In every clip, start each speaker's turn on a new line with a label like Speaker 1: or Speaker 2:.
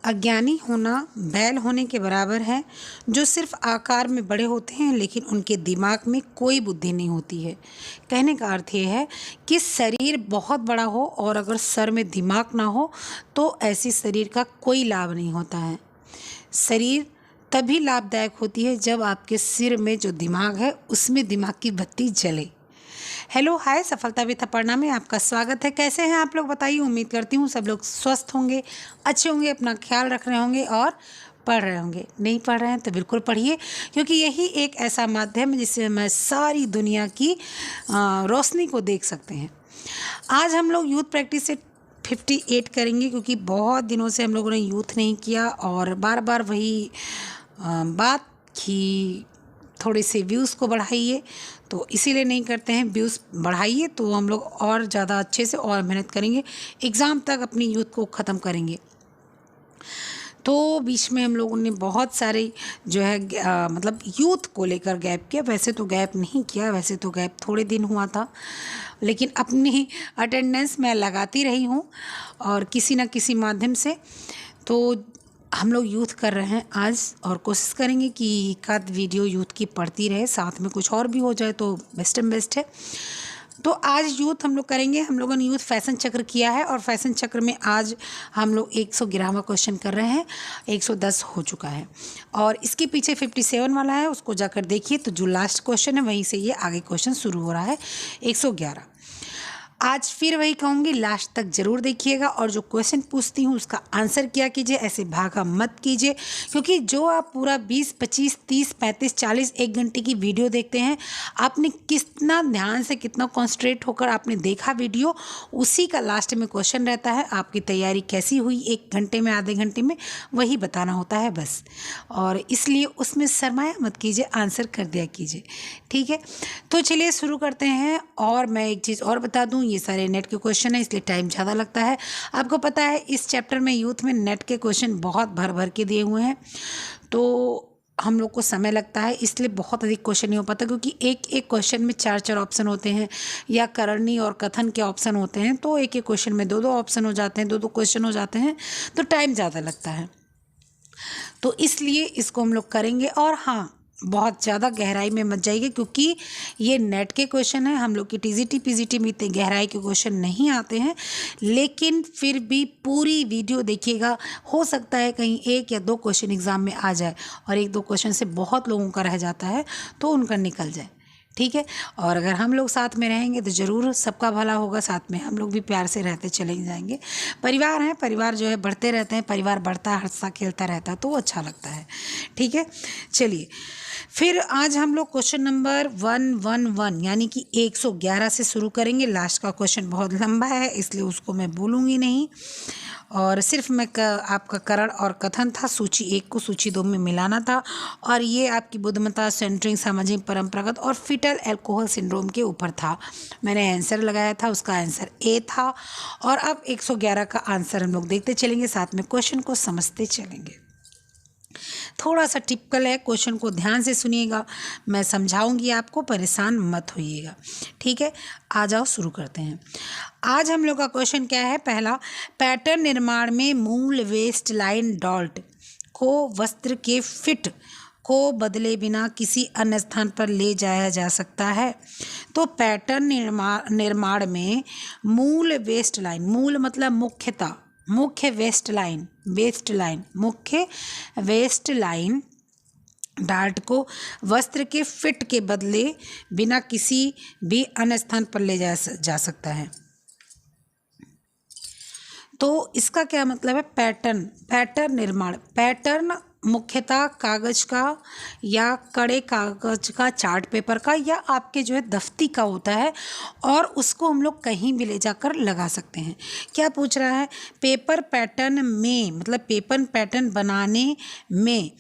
Speaker 1: अज्ञानी होना बैल होने के बराबर है, जो सिर्फ आकार में बड़े होते हैं लेकिन उनके दिमाग में कोई बुद्धि नहीं होती है। कहने का अर्थ ये है कि शरीर बहुत बड़ा हो और अगर सर में दिमाग ना हो तो ऐसी शरीर का कोई लाभ नहीं होता है। शरीर तभी लाभदायक होती है जब आपके सिर में जो दिमाग है उसमें दिमाग की बत्ती जले। हेलो हाय, सफलता विद अपर्णा में आपका स्वागत है। कैसे हैं आप लोग बताइए। उम्मीद करती हूँ सब लोग स्वस्थ होंगे, अच्छे होंगे, अपना ख्याल रख रहे होंगे और पढ़ रहे होंगे। नहीं पढ़ रहे हैं तो बिल्कुल पढ़िए, क्योंकि यही एक ऐसा माध्यम है जिससे मैं सारी दुनिया की रोशनी को देख सकते हैं। आज हम लोग यूथ प्रैक्टिस से 58 करेंगे, क्योंकि बहुत दिनों से हम लोगों ने यूथ नहीं किया और बार बार वही बात कि थोड़े से व्यूज़ को बढ़ाइए, तो इसीलिए नहीं करते हैं। व्यूज़ बढ़ाइए तो हम लोग और ज़्यादा अच्छे से और मेहनत करेंगे, एग्ज़ाम तक अपनी यूथ को ख़त्म करेंगे। तो बीच में हम लोगों ने बहुत सारे जो है मतलब यूथ को लेकर गैप किया। वैसे तो गैप नहीं किया, वैसे तो गैप थोड़े दिन हुआ था, लेकिन अपनी अटेंडेंस मैं लगाती रही हूँ और किसी न किसी माध्यम से। तो हम लोग यूथ कर रहे हैं आज और कोशिश करेंगे कि एक आध वीडियो यूथ की पढ़ती रहे, साथ में कुछ और भी हो जाए तो बेस्ट एंड बेस्ट है। तो आज यूथ हम लोग करेंगे। हम लोगों ने यूथ फैशन चक्र किया है और फैशन चक्र में आज हम लोग 111वां क्वेश्चन कर रहे हैं। 110 हो चुका है और इसके पीछे 57 वाला है, उसको जाकर देखिए। तो जो लास्ट क्वेश्चन है वहीं से ये आगे क्वेश्चन शुरू हो रहा है, 111। आज फिर वही कहूँगी, लास्ट तक ज़रूर देखिएगा और जो क्वेश्चन पूछती हूँ उसका आंसर किया कीजिए, ऐसे भागा मत कीजिए। क्योंकि जो आप पूरा 20, 25, 30, 35, 40 1 घंटे की वीडियो देखते हैं, आपने कितना ध्यान से, कितना कॉन्सेंट्रेट होकर आपने देखा वीडियो, उसी का लास्ट में क्वेश्चन रहता है। आपकी तैयारी कैसी हुई 1 घंटे में, आधे घंटे में, वही बताना होता है बस। और इसलिए उसमें शर्माया मत कीजिए, आंसर कर दिया कीजिए, ठीक है। तो चलिए शुरू करते हैं। और मैं एक चीज़ और बता दूं, ये सारे नेट के क्वेश्चन हैं, इसलिए टाइम ज़्यादा लगता है। आपको पता है इस चैप्टर में, यूथ में, नेट के क्वेश्चन बहुत भर भर के दिए हुए हैं, तो हम लोग को समय लगता है, इसलिए बहुत अधिक क्वेश्चन नहीं हो पाता। क्योंकि एक एक क्वेश्चन में 4-4 ऑप्शन होते हैं या करणी और कथन के ऑप्शन होते हैं, तो एक एक क्वेश्चन में 2-2 ऑप्शन हो जाते हैं, 2-2 क्वेश्चन हो जाते हैं, तो टाइम ज़्यादा लगता है। तो इसलिए इसको हम लोग करेंगे। और हाँ, बहुत ज़्यादा गहराई में मत जाइए, क्योंकि ये नेट के क्वेश्चन हैं। हम लोग की टीजीटी पीजीटी में इतने गहराई के क्वेश्चन नहीं आते हैं, लेकिन फिर भी पूरी वीडियो देखिएगा। हो सकता है कहीं 1 या 2 क्वेश्चन एग्ज़ाम में आ जाए और 1-2 क्वेश्चन से बहुत लोगों का रह जाता है, तो उनका निकल जाए, ठीक है। और अगर हम लोग साथ में रहेंगे तो ज़रूर सबका भला होगा। साथ में हम लोग भी प्यार से रहते चले जाएंगे। परिवार है, परिवार जो है बढ़ते रहते हैं, परिवार बढ़ता है, हंसता खेलता रहता है, तो अच्छा लगता है, ठीक है। चलिए फिर आज हम लोग क्वेश्चन नंबर 111 यानी कि 111 से शुरू करेंगे। लास्ट का क्वेश्चन बहुत लंबा है, इसलिए उसको मैं बोलूँगी नहीं, और सिर्फ मैं आपका करण और कथन था। सूची 1 को सूची 2 में मिलाना था, और ये आपकी बुद्धिमत्ता, सेंटरिंग, सामाजिक, परंपरागत और फिटल एल्कोहल सिंड्रोम के ऊपर था। मैंने आंसर लगाया था, उसका आंसर ए था। और अब 111 का आंसर हम लोग देखते चलेंगे, साथ में क्वेश्चन को समझते चलेंगे। थोड़ा सा टिपिकल है, क्वेश्चन को ध्यान से सुनिएगा, मैं समझाऊंगी आपको, परेशान मत होइएगा, ठीक है। आ जाओ शुरू करते हैं। आज हम लोग का क्वेश्चन क्या है। पहला, पैटर्न निर्माण में मूल वेस्ट लाइन डॉल्ट को वस्त्र के फिट को बदले बिना किसी अन्य स्थान पर ले जाया जा सकता है। तो पैटर्न निर्माण में मूल वेस्ट लाइन, मूल मतलब मुख्यतः, मुख्य वेस्ट लाइन, मुख्य वेस्ट लाइन डार्ट को वस्त्र के फिट के बदले बिना किसी भी अन्य स्थान पर ले जा सकता है। तो इसका क्या मतलब है। पैटर्न निर्माण, पैटर्न मुख्यतः कागज का या कड़े कागज का, चार्ट पेपर का, या आपके जो है दफ्ती का होता है, और उसको हम लोग कहीं भी ले जाकर लगा सकते हैं। क्या पूछ रहा है। पेपर पैटर्न में, मतलब पेपर पैटर्न बनाने में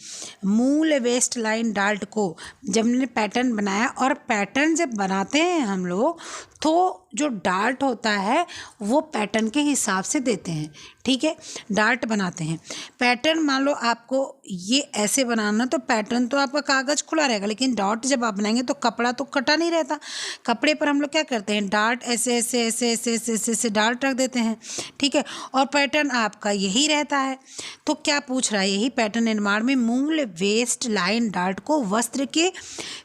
Speaker 1: मूल वेस्ट लाइन डाल्ट को, जब हमने पैटर्न बनाया, और पैटर्न जब बनाते हैं हम लोग, तो जो डार्ट होता है वो पैटर्न के हिसाब से देते हैं, ठीक है, डार्ट बनाते हैं। पैटर्न मान लो आपको ये ऐसे बनाना, तो पैटर्न तो आपका कागज़ खुला रहेगा, लेकिन डॉट जब आप बनाएंगे तो कपड़ा तो कटा नहीं रहता। कपड़े पर हम लोग क्या करते हैं, डार्ट ऐसे ऐसे ऐसे ऐसे ऐसे ऐसे ऐसे डार्ट रख देते हैं, ठीक है, और पैटर्न आपका यही रहता है। तो क्या पूछ रहा है, यही पैटर्न निर्माण में मूल वेस्ट लाइन डार्ट को वस्त्र के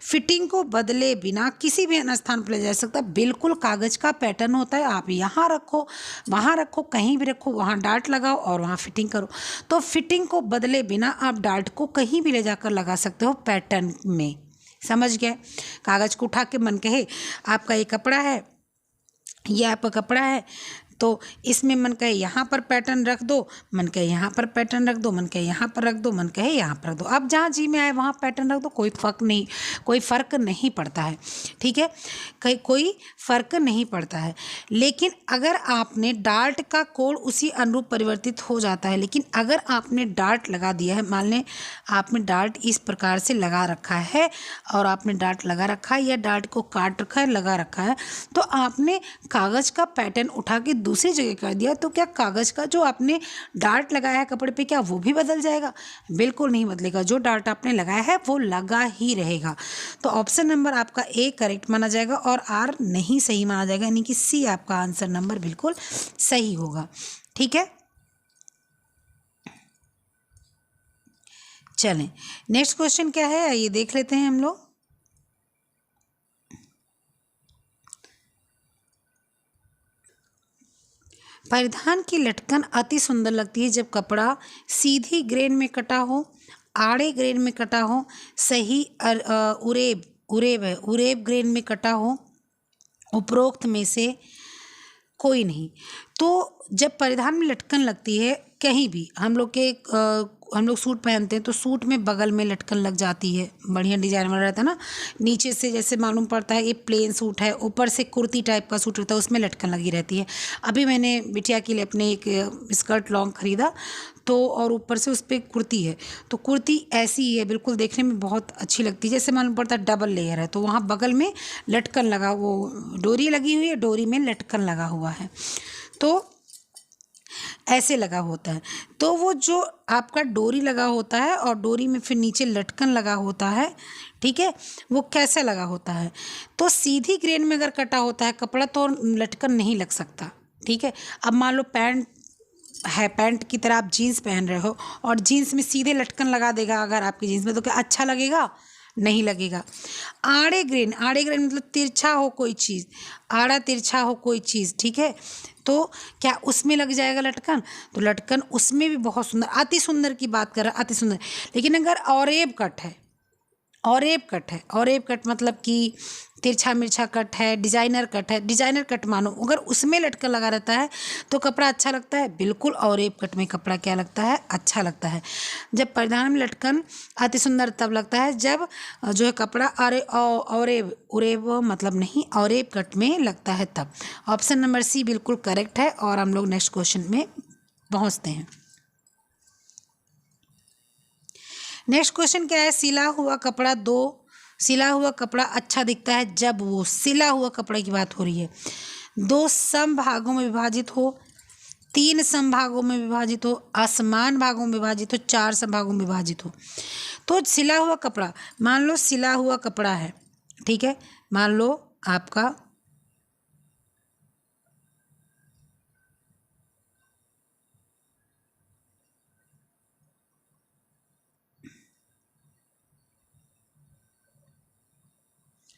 Speaker 1: फिटिंग को बदले बिना किसी भी अन्य स्थान पर ले जा सकता। बिल्कुल कागज़ का पैटर्न होता है, आप यहाँ रखो, वहाँ रखो, कहीं भी रखो, वहाँ डार्ट लगाओ और वहाँ फिटिंग करो। तो फिटिंग को बदले बिना आप डार्ट को कहीं भी ले जाकर लगा सकते हो पैटर्न में, समझ गए। कागज़ को उठा के मन कहे आपका ये कपड़ा है, ये आपका कपड़ा है, तो इसमें मन कहे यहाँ पर पैटर्न रख दो, मन कहे यहाँ पर पैटर्न रख दो, मन कहे यहाँ पर रख दो, मन कहे यहाँ पर रख दो। अब जहाँ जी में आए वहाँ पैटर्न रख दो, कोई फ़र्क नहीं पड़ता है, ठीक है, कोई फ़र्क नहीं पड़ता है। लेकिन अगर आपने डार्ट का कोण उसी अनुरूप परिवर्तित हो जाता है। लेकिन अगर आपने डार्ट लगा दिया है, मान लें आपने डार्ट इस प्रकार से लगा रखा है और आपने डार्ट लगा रखा है या डार्ट को काट रखा है, लगा रखा है, तो आपने कागज़ का पैटर्न उठा के दूसरी जगह कर दिया, तो क्या कागज़ का जो आपने डार्ट लगाया है कपड़े पे, क्या वो भी बदल जाएगा? बिल्कुल नहीं बदलेगा। जो डार्ट आपने लगाया है वो लगा ही रहेगा। तो ऑप्शन नंबर आपका ए करेक्ट माना जाएगा और आर नहीं सही माना जाएगा, यानी कि सी आपका आंसर नंबर बिल्कुल सही होगा, ठीक है। चलें, नेक्स्ट क्वेश्चन क्या है ये देख लेते हैं हम लोग। परिधान की लटकन अति सुंदर लगती है जब कपड़ा सीधी ग्रेन में कटा हो, आड़े ग्रेन में कटा हो, सही उरेब ग्रेन में कटा हो, उपरोक्त में से कोई नहीं। तो जब परिधान में लटकन लगती है कहीं भी, हम लोग सूट पहनते हैं तो सूट में बगल में लटकन लग जाती है, बढ़िया डिजाइन वाला रहता है ना, नीचे से जैसे मालूम पड़ता है ये प्लेन सूट है, ऊपर से कुर्ती टाइप का सूट रहता है, उसमें लटकन लगी रहती है। अभी मैंने बिटिया के लिए अपने एक स्कर्ट लॉन्ग खरीदा, तो और ऊपर से उस पर कुर्ती है, तो कुर्ती ऐसी ही है, बिल्कुल देखने में बहुत अच्छी लगती है, जैसे मालूम पड़ता है डबल लेयर है, तो वहाँ बगल में लटकन लगा, वो डोरी लगी हुई है, डोरी में लटकन लगा हुआ है, तो ऐसे लगा होता है। तो वो जो आपका डोरी लगा होता है और डोरी में फिर नीचे लटकन लगा होता है, ठीक है, वो कैसे लगा होता है, तो सीधी ग्रेन में अगर कटा होता है कपड़ा तो लटकन नहीं लग सकता, ठीक है। अब मान लो पैंट है, पैंट की तरह आप जीन्स पहन रहे हो और जीन्स में सीधे लटकन लगा देगा अगर आपकी जीन्स में, तो क्या अच्छा लगेगा? नहीं लगेगा। आड़े ग्रेन मतलब तिरछा हो कोई चीज़, आड़ा तिरछा हो कोई चीज़, ठीक है, तो क्या उसमें लग जाएगा लटकन? तो लटकन उसमें भी बहुत सुंदर, अति सुंदर की बात कर रहा है, अति सुंदर। लेकिन अगर औरेब कट है, औरेब कट मतलब कि तिरछा मिर्छा कट है, डिजाइनर कट है, डिजाइनर कट मानो अगर उसमें लटकन लगा रहता है तो कपड़ा अच्छा लगता है? बिल्कुल औरेब कट में कपड़ा क्या लगता है? अच्छा लगता है। जब परिधान में लटकन अति सुंदर तब लगता है जब जो है कपड़ा औरेब मतलब नहीं, औरेब कट में लगता है तब। ऑप्शन नंबर सी बिल्कुल करेक्ट है और हम लोग नेक्स्ट क्वेश्चन में पहुँचते हैं। नेक्स्ट क्वेश्चन क्या है, सिला हुआ कपड़ा अच्छा दिखता है जब वो सिला हुआ कपड़े की बात हो रही है, 2 सम भागों में विभाजित हो, 3 सम भागों में विभाजित हो, असमान भागों में विभाजित हो, 4 सम भागों में विभाजित हो। तो सिला हुआ कपड़ा, मान लो सिला हुआ कपड़ा है, ठीक है, मान लो आपका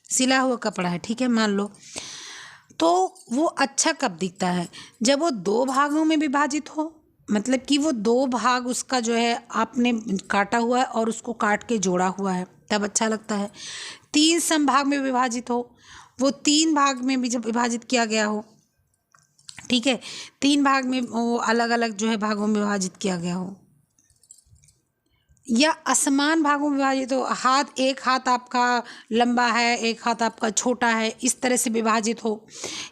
Speaker 1: सिला हुआ कपड़ा है, ठीक है, मान लो, तो वो अच्छा कब दिखता है? जब वो 2 भागों में विभाजित हो, मतलब कि वो 2 भाग उसका जो है आपने काटा हुआ है और उसको काट के जोड़ा हुआ है, तब अच्छा लगता है। 3 समभाग में विभाजित हो, वो 3 भाग में भी जब विभाजित किया गया हो, ठीक है, 3 भाग में वो अलग अलग जो है भागों में विभाजित किया गया हो, या असमान भागों में विभाजित हो, एक हाथ आपका लंबा है, एक हाथ आपका छोटा है, इस तरह से विभाजित हो,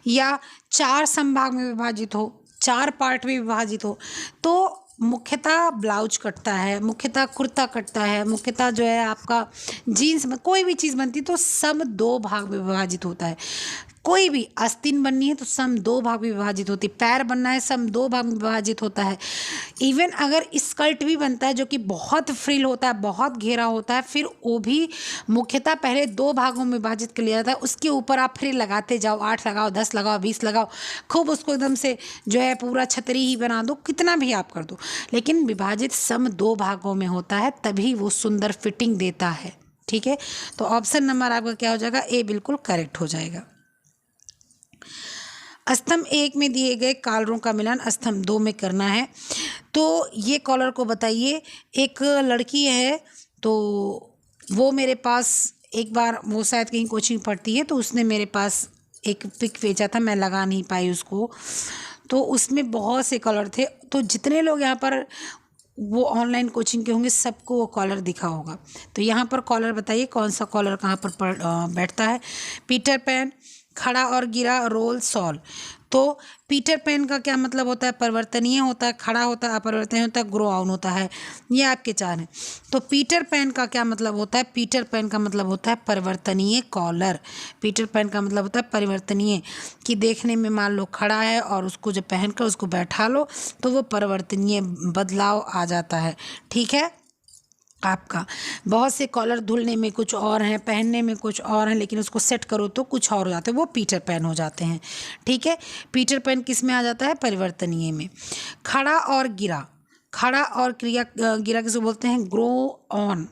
Speaker 1: या 4 समभाग में विभाजित हो, 4 पार्ट में विभाजित हो, तो मुख्यतः ब्लाउज कटता है, मुख्यतः कुर्ता कटता है, मुख्यतः जो है आपका जीन्स में कोई भी चीज़ बनती है तो सब 2 भाग में विभाजित होता है। कोई भी आस्तीन बननी है तो सम दो भाग में विभाजित होती है, पैर बनना है सम दो भाग में विभाजित होता है। इवन अगर स्कर्ट भी बनता है जो कि बहुत फ्रिल होता है, बहुत घेरा होता है, फिर वो भी मुख्यतः पहले दो भागों में विभाजित कर लिया जाता है। उसके ऊपर आप फ्रिल लगाते जाओ, 8 लगाओ, 10 लगाओ, 20 लगाओ, खूब उसको एकदम से जो है पूरा छतरी ही बना दो, कितना भी आप कर दो, लेकिन विभाजित सम दो भागों में होता है, तभी वो सुंदर फिटिंग देता है। ठीक है, तो ऑप्शन नंबर आपका क्या हो जाएगा, ए बिल्कुल करेक्ट हो जाएगा। स्तंभ 1 में दिए गए कॉलरों का मिलान स्तंभ 2 में करना है। तो ये कॉलर को बताइए, एक लड़की है तो वो मेरे पास एक बार, वो शायद कहीं कोचिंग पढ़ती है, तो उसने मेरे पास एक पिक भेजा था, मैं लगा नहीं पाई उसको, तो उसमें बहुत से कलर थे। तो जितने लोग यहाँ पर वो ऑनलाइन कोचिंग के होंगे सबको वो कॉलर दिखा होगा। तो यहाँ पर कॉलर बताइए कौन सा कॉलर कहाँ पर बैठता है। पीटर पैन, खड़ा और गिरा, रोल, सॉल। तो पीटर पैन का क्या मतलब होता है, परिवर्तनीय होता है, खड़ा होता है, अपरिवर्तनीय होता है, ग्रो ऑन होता है। ये आपके चार हैं। तो पीटर पैन का क्या मतलब होता है, पीटर पैन का मतलब होता है परिवर्तनीय कॉलर। पीटर पैन का मतलब होता है परिवर्तनीय, कि देखने में मान लो खड़ा है और उसको जब पहनकर उसको बैठा लो तो वो परिवर्तनीय बदलाव आ जाता है। ठीक है, आपका बहुत से कॉलर धुलने में कुछ और हैं, पहनने में कुछ और हैं, लेकिन उसको सेट करो तो कुछ और हो जाते हैं, वो पीटर पैन हो जाते हैं। ठीक है, पीटर पैन किस में आ जाता है, परिवर्तनीय में। खड़ा और गिरा, खड़ा और गिरा किसे बोलते हैं, ग्रो ऑन।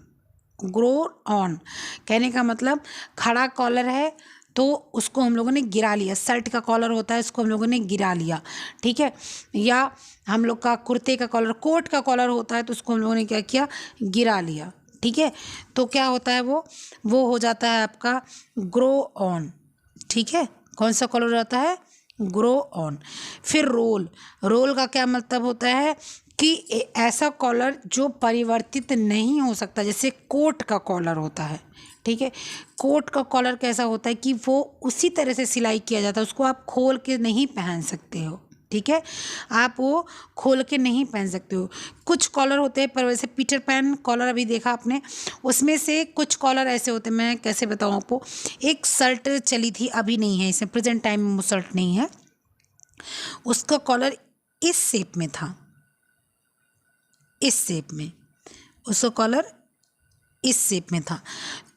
Speaker 1: ग्रो ऑन कहने का मतलब खड़ा कॉलर है तो उसको हम लोगों ने गिरा लिया, शर्ट का कॉलर होता है उसको हम लोगों ने गिरा लिया। ठीक है, या हम लोग का कुर्ते का कॉलर, कोट का कॉलर होता है तो उसको हम लोगों ने क्या किया, गिरा लिया। ठीक है, तो क्या होता है वो हो जाता है आपका ग्रो ऑन। ठीक है, कौन सा कॉलर रहता है, ग्रो ऑन। फिर रोल, रोल का क्या मतलब होता है कि ऐसा कॉलर जो परिवर्तित नहीं हो सकता, जैसे कोट का कॉलर होता है। ठीक है, कोट का कॉलर कैसा होता है कि वो उसी तरह से सिलाई किया जाता है, उसको आप खोल के नहीं पहन सकते हो। ठीक है, आप वो खोल के नहीं पहन सकते हो। कुछ कॉलर होते हैं, पर वैसे पीटर पैन कॉलर अभी देखा आपने, उसमें से कुछ कॉलर ऐसे होते हैं, मैं कैसे बताऊँ आपको। एक शर्ट चली थी, अभी नहीं है, इसमें प्रेजेंट टाइम में वो शर्ट नहीं है, उसका कॉलर इस शेप में था, इस शेप में, उसका कॉलर इस शेप में था।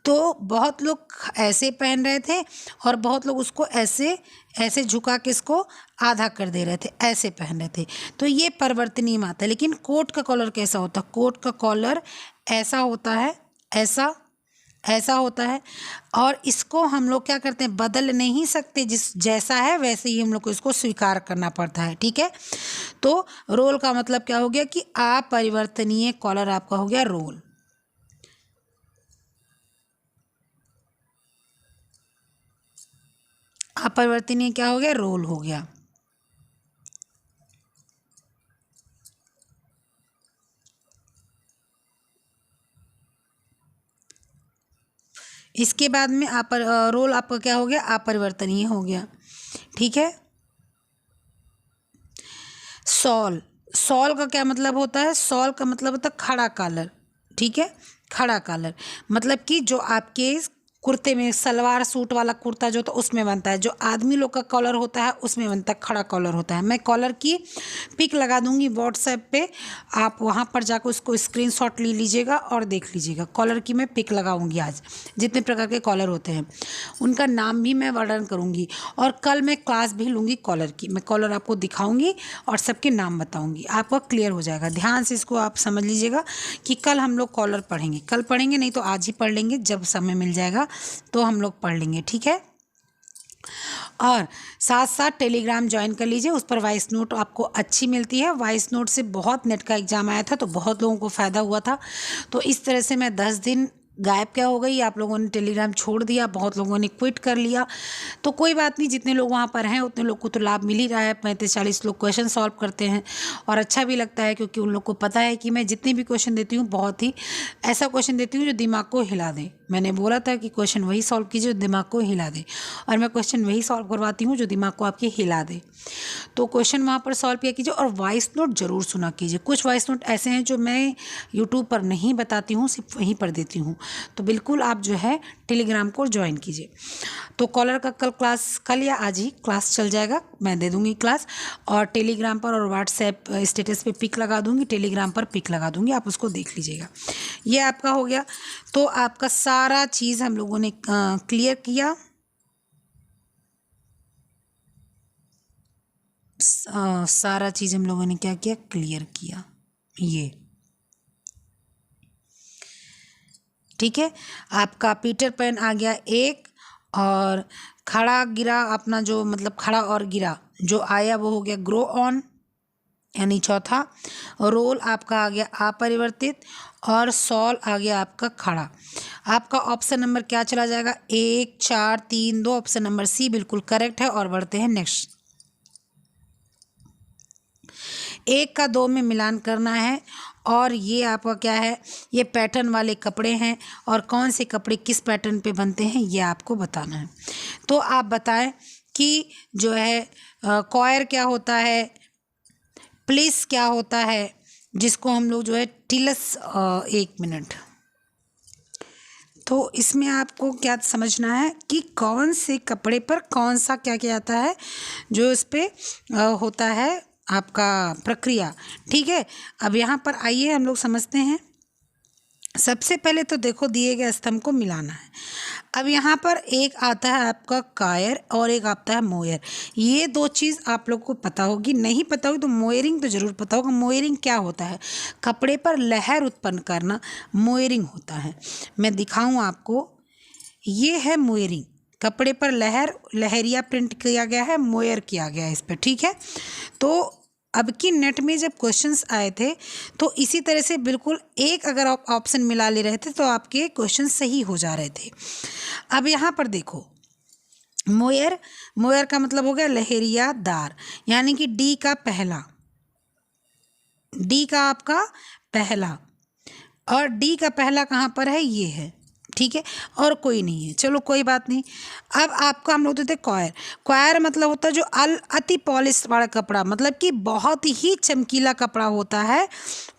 Speaker 1: तो बहुत लोग ऐसे पहन रहे थे और बहुत लोग उसको ऐसे ऐसे झुका के इसको आधा कर दे रहे थे, ऐसे पहन रहे थे। तो ये परिवर्तनीय में आता है। लेकिन कोट का कॉलर कैसा होता है, कोट का कॉलर ऐसा होता है, ऐसा ऐसा होता है, और इसको हम लोग क्या करते हैं, बदल नहीं सकते, जिस जैसा है वैसे ही हम लोग को इसको स्वीकार करना पड़ता है। ठीक है, तो रोल का मतलब क्या हो गया कि अपरिवर्तनीय कॉलर आपका हो गया रोल। अपरिवर्तनीय क्या हो गया, रोल हो गया। इसके बाद में रोल आपका क्या हो गया, अपरिवर्तनीय हो गया। ठीक है, सॉल, सॉल का क्या मतलब होता है, सॉल का मतलब होता है खड़ा कॉलर। ठीक है, खड़ा कॉलर मतलब कि जो आपके कुर्ते में, सलवार सूट वाला कुर्ता जो होता है उसमें बनता है, जो आदमी लोग का कॉलर होता है उसमें बनता है, खड़ा कॉलर होता है। मैं कॉलर की पिक लगा दूंगी व्हाट्सएप पे, आप वहाँ पर जाकर उसको स्क्रीनशॉट ले लीजिएगा और देख लीजिएगा। कॉलर की मैं पिक लगाऊंगी आज, जितने प्रकार के कॉलर होते हैं उनका नाम भी मैं वर्णन करूँगी, और कल मैं क्लास भी लूँगी कॉलर की, मैं कॉलर आपको दिखाऊँगी और सबके नाम बताऊँगी, आपको क्लियर हो जाएगा। ध्यान से इसको आप समझ लीजिएगा कि कल हम लोग कॉलर पढ़ेंगे, कल पढ़ेंगे नहीं तो आज ही पढ़ लेंगे, जब समय मिल जाएगा तो हम लोग पढ़ लेंगे। ठीक है, और साथ साथ टेलीग्राम ज्वाइन कर लीजिए, उस पर वॉइस नोट आपको अच्छी मिलती है। वॉइस नोट से बहुत नेट का एग्ज़ाम आया था तो बहुत लोगों को फ़ायदा हुआ था। तो इस तरह से मैं 10 दिन गायब क्या हो गई, आप लोगों ने टेलीग्राम छोड़ दिया, बहुत लोगों ने क्विट कर लिया, तो कोई बात नहीं, जितने लोग वहाँ पर हैं उतने लोग को तो लाभ मिल ही रहा है। 35-40 लोग क्वेश्चन सॉल्व करते हैं और अच्छा भी लगता है, क्योंकि उन लोग को पता है कि मैं जितने भी क्वेश्चन देती हूँ बहुत ही ऐसा क्वेश्चन देती हूँ जो दिमाग को हिला दे। मैंने बोला था कि क्वेश्चन वही सॉल्व कीजिए जो दिमाग को हिला दे, और मैं क्वेश्चन वही सॉल्व करवाती हूँ जो दिमाग को आपके हिला दे। तो क्वेश्चन वहाँ पर सॉल्व किया कीजिए और वॉइस नोट ज़रूर सुना कीजिए। कुछ वॉइस नोट ऐसे हैं जो मैं यूट्यूब पर नहीं बताती हूँ, सिर्फ वहीं पर देती हूँ। तो बिल्कुल आप जो है टेलीग्राम को ज्वाइन कीजिए। तो कॉलर का कल या आज ही क्लास चल जाएगा, मैं दे दूँगी क्लास, और टेलीग्राम पर और व्हाट्सएप स्टेटस पे पिक लगा दूँगी, टेलीग्राम पर पिक लगा दूँगी, आप उसको देख लीजिएगा। ये आपका हो गया। तो आपका सारा चीज़ हम लोगों ने क्लियर किया। सारा चीज़ हम लोगों ने क्या किया, क्लियर किया। ये ठीक है। आपका पीटर पैन आ गया एक, और खड़ा गिरा अपना जो मतलब खड़ा और गिरा जो आया वो हो गया ग्रो ऑन, यानी चौथा। रोल आपका आ गया अपरिवर्तित, और सॉल आ गया आपका खड़ा। आपका ऑप्शन नंबर क्या चला जाएगा, 1 4 3 2, ऑप्शन नंबर सी बिल्कुल करेक्ट है। और बढ़ते हैं नेक्स्ट। 1 का 2 में मिलान करना है, और ये आपका क्या है, ये पैटर्न वाले कपड़े हैं, और कौन से कपड़े किस पैटर्न पे बनते हैं ये आपको बताना है। तो आप बताएं कि जो है कॉयर क्या होता है, प्लीस क्या होता है, जिसको हम लोग जो है टिलस, 1 मिनट। तो इसमें आपको क्या समझना है कि कौन से कपड़े पर कौन सा क्या किया जाता है, जो इस पर होता है आपका प्रक्रिया। ठीक है। अब यहाँ पर आइए हम लोग समझते हैं। सबसे पहले तो देखो दिए गए स्तंभ को मिलाना है। अब यहाँ पर एक आता है आपका कायर और एक आता है मोयर। ये दो चीज़ आप लोग को पता होगी, नहीं पता होगी तो मोयरिंग तो ज़रूर पता होगा। मोयरिंग क्या होता है, कपड़े पर लहर उत्पन्न करना मोयरिंग होता है। मैं दिखाऊं आपको, ये है मोयरिंग, कपड़े पर लहरिया प्रिंट किया गया है, मोयर किया गया है इस पर। ठीक है। तो अब की नेट में जब क्वेश्चंस आए थे तो इसी तरह से बिल्कुल एक अगर आप ऑप्शन मिला ले रहे थे तो आपके क्वेश्चन सही हो जा रहे थे। अब यहाँ पर देखो, मोयर, मोयर का मतलब हो गया लहरियादार, यानी कि डी का पहला, डी का आपका पहला, और डी का पहला कहाँ पर है, ये है। ठीक है। और कोई नहीं है, चलो कोई बात नहीं। अब आपका हम लोग देते क्वायर। क्वायर मतलब होता है जो अति पॉलिश वाला कपड़ा, मतलब कि बहुत ही चमकीला कपड़ा होता है,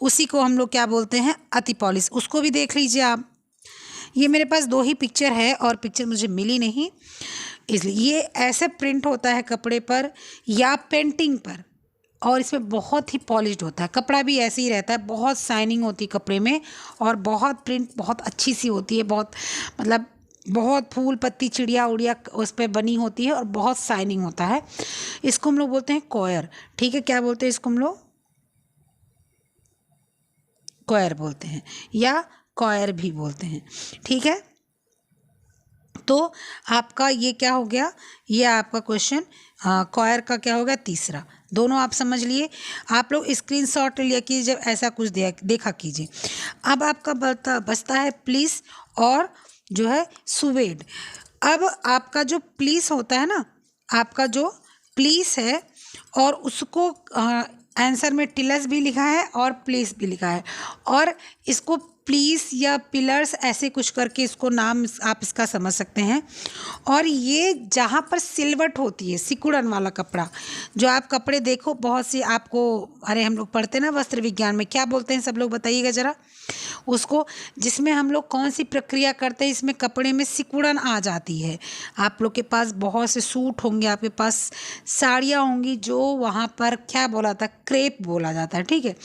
Speaker 1: उसी को हम लोग क्या बोलते हैं, अति पॉलिश। उसको भी देख लीजिए आप। ये मेरे पास 2 ही पिक्चर है और पिक्चर मुझे मिली नहीं, इसलिए ये ऐसे प्रिंट होता है कपड़े पर या पेंटिंग पर, और इसमें बहुत ही पॉलिश्ड होता है। कपड़ा भी ऐसे ही रहता है, बहुत शाइनिंग होती है कपड़े में, और बहुत प्रिंट बहुत अच्छी सी होती है, बहुत मतलब बहुत फूल पत्ती चिड़िया उड़िया उस पर बनी होती है, और बहुत शाइनिंग होता है। इसको हम लोग बोलते हैं कॉयर। ठीक है। क्या बोलते हैं इसको हम लोग, कॉयर बोलते हैं, या कॉयर भी बोलते हैं। ठीक है। तो आपका ये क्या हो गया, ये आपका क्वेश्चन कॉयर का क्या हो गया, तीसरा। दोनों आप समझ लिए। आप लोग स्क्रीनशॉट लिया कीजिए जब ऐसा कुछ देखा कीजिए। अब आपका बचता है प्लीस और जो है सुवेड। अब आपका जो प्लीस होता है ना, आपका जो प्लीस है, और उसको आंसर में टिलस भी लिखा है और प्लीस भी लिखा है, और इसको प्लीस या पिलर्स ऐसे कुछ करके इसको नाम आप इसका समझ सकते हैं। और ये जहाँ पर सिलवट होती है, सिकुड़न वाला कपड़ा, जो आप कपड़े देखो बहुत सी आपको, अरे हम लोग पढ़ते ना वस्त्र विज्ञान में, क्या बोलते हैं सब लोग बताइएगा ज़रा उसको, जिसमें हम लोग कौन सी प्रक्रिया करते हैं, इसमें कपड़े में सिकुड़न आ जाती है। आप लोग के पास बहुत से सूट होंगे, आपके पास साड़ियाँ होंगी, जो वहाँ पर क्या बोला था, क्रेप बोला जाता है। ठीक है।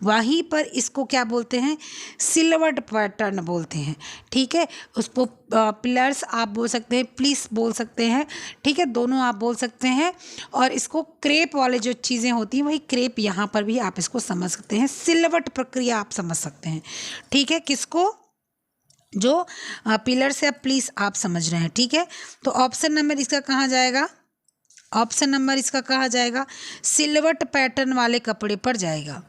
Speaker 1: वहीं पर इसको क्या बोलते हैं, सिलवट पैटर्न बोलते हैं। ठीक है। उसको पिलर्स आप बोल सकते हैं, प्लीस बोल सकते हैं। ठीक है। दोनों आप बोल सकते हैं। और इसको क्रेप वाले जो चीज़ें होती हैं, वही क्रेप यहाँ पर भी आप इसको समझ सकते हैं, सिलवट प्रक्रिया आप समझ सकते हैं। ठीक है। किसको, जो पिलर्स या प्लीस आप समझ रहे हैं। ठीक है। तो ऑप्शन नंबर इसका कहाँ जाएगा, ऑप्शन नंबर इसका कहाँ जाएगा, सिलवट पैटर्न वाले कपड़े पर जाएगा।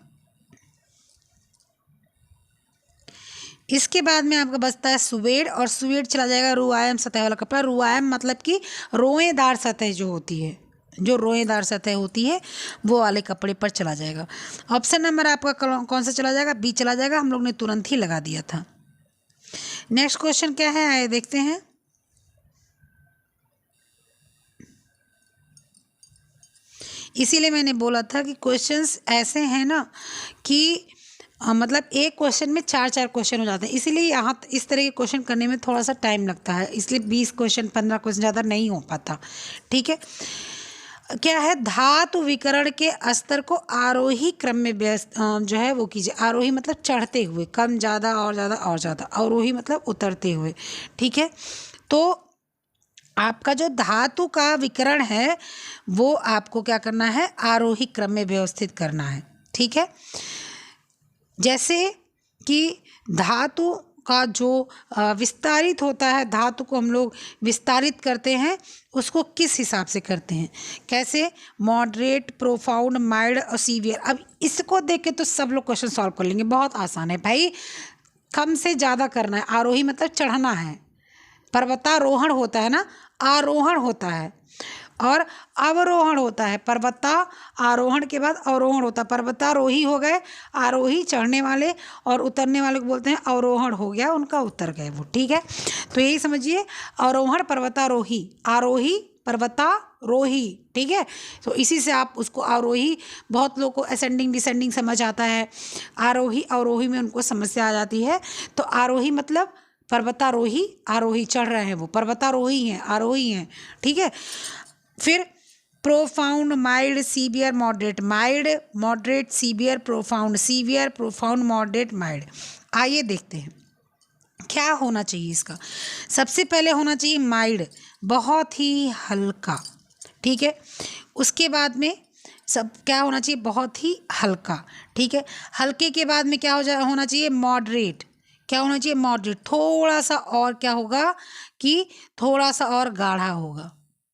Speaker 1: इसके बाद में आपका बचता है सुवेड, और सुवेड चला जाएगा रुआयम सतह वाला कपड़ा। रुआयम मतलब कि रोएदार सतह जो होती है, जो रोएदार सतह होती है वो वाले कपड़े पर चला जाएगा। ऑप्शन नंबर आपका कौन सा चला जाएगा, बी चला जाएगा। हम लोग ने तुरंत ही लगा दिया था। नेक्स्ट क्वेश्चन क्या है, आइए देखते हैं। इसीलिए मैंने बोला था कि क्वेश्चंस ऐसे हैं ना कि मतलब एक क्वेश्चन में चार चार क्वेश्चन हो जाते हैं, इसीलिए यहाँ इस तरह के क्वेश्चन करने में थोड़ा सा टाइम लगता है, इसलिए 20 क्वेश्चन 15 क्वेश्चन ज़्यादा नहीं हो पाता। ठीक है, क्या है, धातु विकर्ण के स्तर को आरोही क्रम में जो है वो कीजिए। आरोही मतलब चढ़ते हुए, कम ज़्यादा और ज़्यादा और ज़्यादा, आरोही मतलब उतरते हुए। ठीक है, तो आपका जो धातु का विकर्ण है वो आपको क्या करना है, आरोही क्रम में व्यवस्थित करना है। ठीक है, जैसे कि धातु का जो विस्तारित होता है, धातु को हम लोग विस्तारित करते हैं, उसको किस हिसाब से करते हैं, कैसे, मॉडरेट, प्रोफाउंड, माइल्ड और सीवियर। अब इसको देख के तो सब लोग क्वेश्चन सॉल्व कर लेंगे, बहुत आसान है भाई, कम से ज़्यादा करना है। आरोही मतलब चढ़ना है, पर्वतारोहण होता है ना, आरोहण होता है, और अवरोहण होता है। पर्वता आरोहण के बाद अवरोहण होता है। पर्वतारोही हो गए, आरोही चढ़ने वाले, और उतरने वाले को बोलते हैं अवरोहण, हो गया उनका, उतर गए वो। ठीक है, तो यही समझिए, आरोहण पर्वतारोही, आरोही पर्वतारोही। ठीक है, तो इसी से आप उसको आरोही, बहुत लोगों को असेंडिंग डिसेंडिंग समझ आता है, आरोही अवरोही में उनको समस्या आ जाती है। तो आरोही मतलब पर्वतारोही, आरोही चढ़ रहे हैं वो, पर्वतारोही हैं, आरोही हैं। ठीक है, फिर profound, mild, severe, moderate. Mild, moderate, severe, profound. Severe, profound, moderate, mild. आइए देखते हैं क्या होना चाहिए इसका। सबसे पहले होना चाहिए माइल्ड, बहुत ही हल्का। ठीक है, उसके बाद में सब क्या होना चाहिए, बहुत ही हल्का। ठीक है, हल्के के बाद में क्या होना चाहिए, मॉडरेट। क्या होना चाहिए, मॉडरेट, थोड़ा सा और क्या होगा कि थोड़ा सा और गाढ़ा होगा,